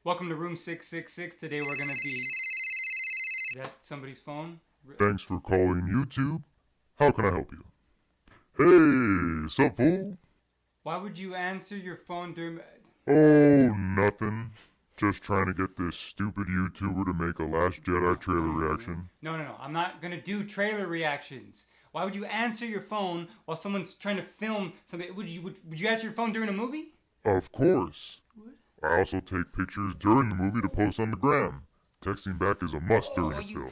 Welcome to room 666. Today we're going to be... Is that somebody's phone? Thanks for calling YouTube. How can I help you? Hey, sup, fool? Why would you answer your phone during... Oh, nothing. Just trying to get this stupid YouTuber to make a Last Jedi trailer reaction. No. I'm not going to do trailer reactions. Why would you answer your phone while someone's trying to film something? Would you answer your phone during a movie? Of course. I also take pictures during the movie to post on the gram. Texting back is a must during a film.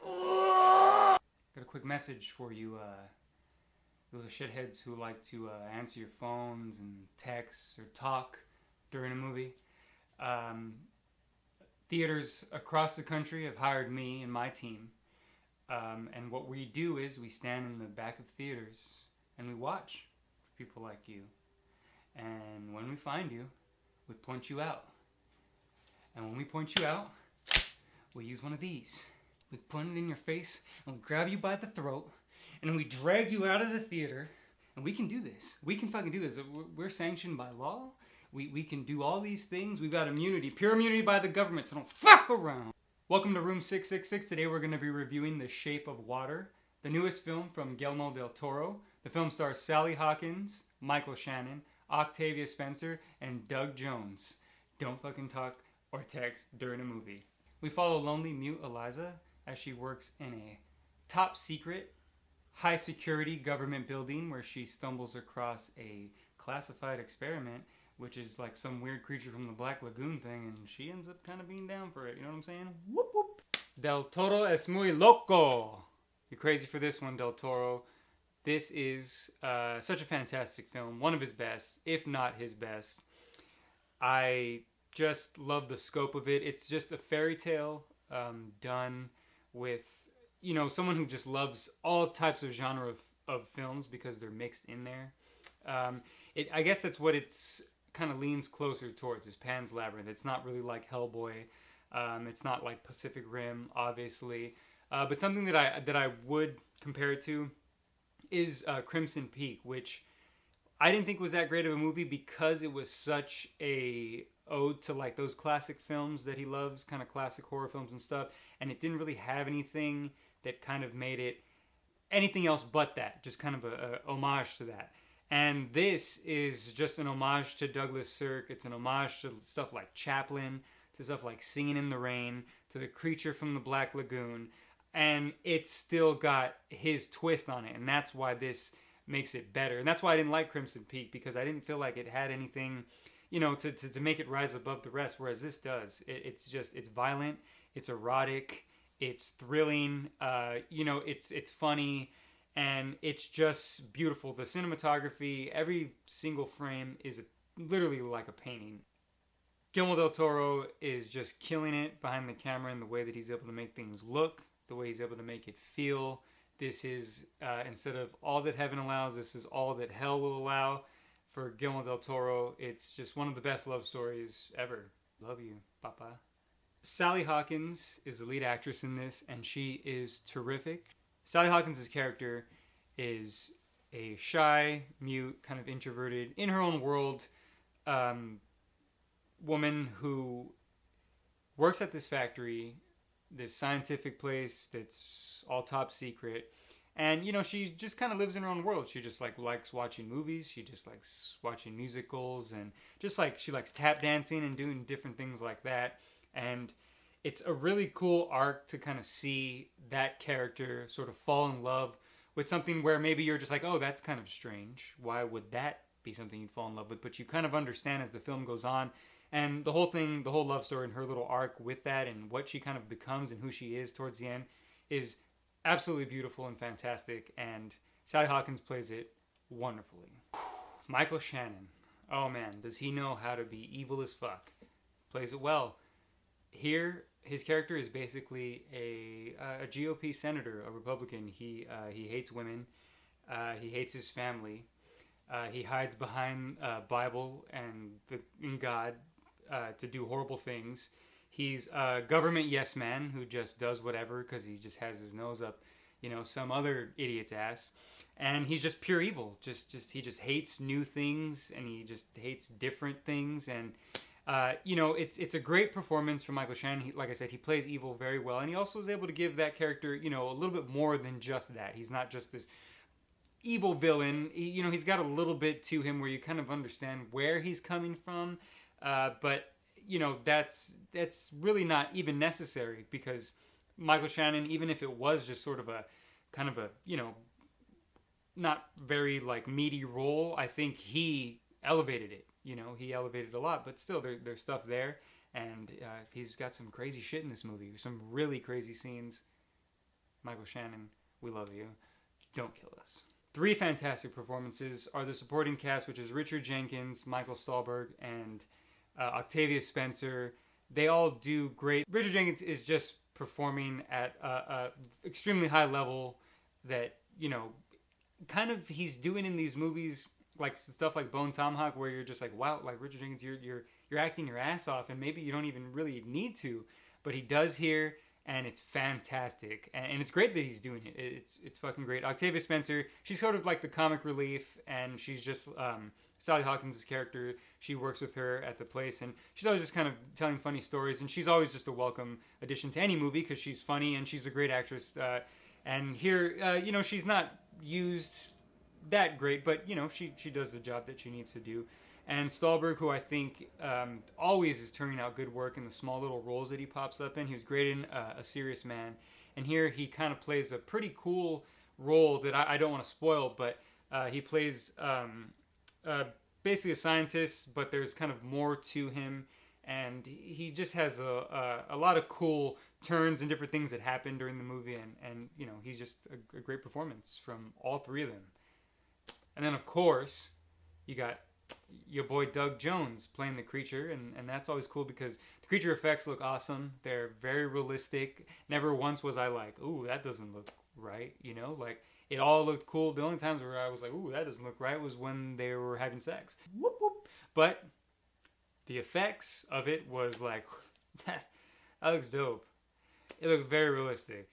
Got a quick message for you, little shitheads who like to answer your phones and text or talk during a movie. Theaters across the country have hired me and my team. And what we do is we stand in the back of theaters and we watch people like you. And when we find you, we point you out. And when we point you out, we use one of these. We point it in your face and we grab you by the throat and then we drag you out of the theater. And we can do this. We can fucking do this. We're sanctioned by law. We can do all these things. We've got immunity, pure immunity by the government, so don't fuck around. Welcome to room 666. Today we're going to be reviewing The Shape of Water, the newest film from Guillermo del Toro. The film stars Sally Hawkins, Michael Shannon, Octavia Spencer, and Doug Jones. Don't fucking talk or text during a movie. We follow lonely mute Eliza as she works in a top secret, high security government building where she stumbles across a classified experiment, which is like some weird creature from the Black Lagoon thing, and she ends up kind of being down for it. You know what I'm saying? Whoop whoop. Del Toro es muy loco. You're crazy for this one, Del Toro. This is such a fantastic film. One of his best, if not his best. I just love the scope of it. It's just a fairy tale done with, you know, someone who just loves all types of genre of films because they're mixed in there. I guess that's what it's kind of leans closer towards, is Pan's Labyrinth. It's not really like Hellboy. It's not like Pacific Rim, obviously. But something that I would compare it to is Crimson Peak, which I didn't think was that great of a movie because it was such a ode to like those classic films that he loves, kind of classic horror films and stuff, and it didn't really have anything that kind of made it anything else but that, just kind of a homage to that. And this is just an homage to Douglas Sirk. It's an homage to stuff like Chaplin, to stuff like Singing in the Rain, to the creature from the Black Lagoon. And it's still got his twist on it. And that's why this makes it better. And that's why I didn't like Crimson Peak, because I didn't feel like it had anything, you know, to make it rise above the rest. Whereas this does. It's violent, it's erotic, it's thrilling, you know, it's funny. And it's just beautiful. The cinematography, every single frame is literally like a painting. Guillermo del Toro is just killing it behind the camera in the way that he's able to make things look, the way he's able to make it feel. This is, instead of all that heaven allows, this is all that hell will allow. For Guillermo del Toro, it's just one of the best love stories ever. Love you, Papa. Sally Hawkins is the lead actress in this, and she is terrific. Sally Hawkins' character is a shy, mute, kind of introverted, in her own world woman who works at this factory, this scientific place that's all top secret. And, you know, she just kind of lives in her own world. She just, like, likes watching movies. She just likes watching musicals. And just, like, she likes tap dancing and doing different things like that. And it's a really cool arc to kind of see that character sort of fall in love with something where maybe you're just like, oh, that's kind of strange. Why would that be something you'd fall in love with? But you kind of understand as the film goes on. And the whole thing, the whole love story and her little arc with that and what she kind of becomes and who she is towards the end is absolutely beautiful and fantastic. And Sally Hawkins plays it wonderfully. Michael Shannon. Oh, man, does he know how to be evil as fuck. Plays it well. Here, his character is basically a GOP senator, a Republican. He hates women. He hates his family. He hides behind Bible and God to do horrible things. He's a government yes man who just does whatever because he just has his nose up, you know, some other idiot's ass. And he's just pure evil. He just hates new things and he just hates different things. And It's a great performance from Michael Shannon. Like I said, he plays evil very well, and he also is able to give that character, a little bit more than just that. He's not just this evil villain. He's got a little bit to him where you kind of understand where he's coming from, but that's really not even necessary, because Michael Shannon, even if it was just sort of a kind of a not very like meaty role, I think he elevated it. He elevated a lot, but still there's stuff there, and he's got some crazy shit in this movie. Some really crazy scenes. Michael Shannon, we love you. Don't kill us. 3 fantastic performances are the supporting cast, which is Richard Jenkins, Michael Stahlberg, and Octavia Spencer. They all do great. Richard Jenkins is just performing at a extremely high level that, kind of he's doing in these movies, like stuff like Bone Tomahawk, where you're just like, wow, like Richard Jenkins, you're acting your ass off, and maybe you don't even really need to, but he does here, and it's fantastic, and it's great that he's doing it. It's fucking great. Octavia Spencer, she's sort of like the comic relief, and she's just Sally Hawkins' character. She works with her at the place, and she's always just kind of telling funny stories, and she's always just a welcome addition to any movie because she's funny and she's a great actress. And here, she's not used that great, but she does the job that she needs to do. And Stahlberg, who I think always is turning out good work in the small little roles that he pops up in. He was great in A Serious Man, and here he kind of plays a pretty cool role that I don't want to spoil, but he plays basically a scientist, but there's kind of more to him, and he just has a lot of cool turns and different things that happen during the movie, and he's just a great performance from all 3 of them. And then, of course, you got your boy Doug Jones playing the creature, and that's always cool because the creature effects look awesome. They're very realistic. Never once was I like, ooh, that doesn't look right, like it all looked cool. The only times where I was like, ooh, that doesn't look right was when they were having sex. Whoop, whoop. But the effects of it was like, that looks dope. It looked very realistic.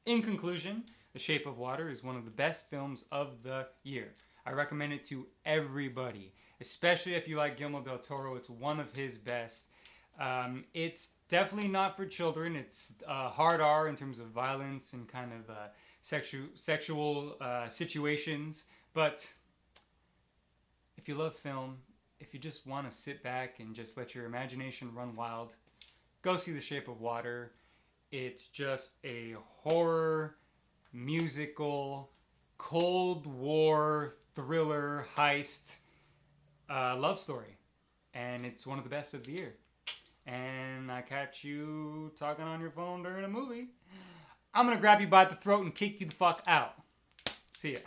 In conclusion, The Shape of Water is one of the best films of the year. I recommend it to everybody, especially if you like Guillermo del Toro. It's one of his best. It's definitely not for children. It's hard R in terms of violence and kind of sexual situations. But if you love film, if you just want to sit back and just let your imagination run wild, go see The Shape of Water. It's just a horror, musical, Cold War, thriller, heist, love story. And it's one of the best of the year. And I catch you talking on your phone during a movie, I'm going to grab you by the throat and kick you the fuck out. See ya.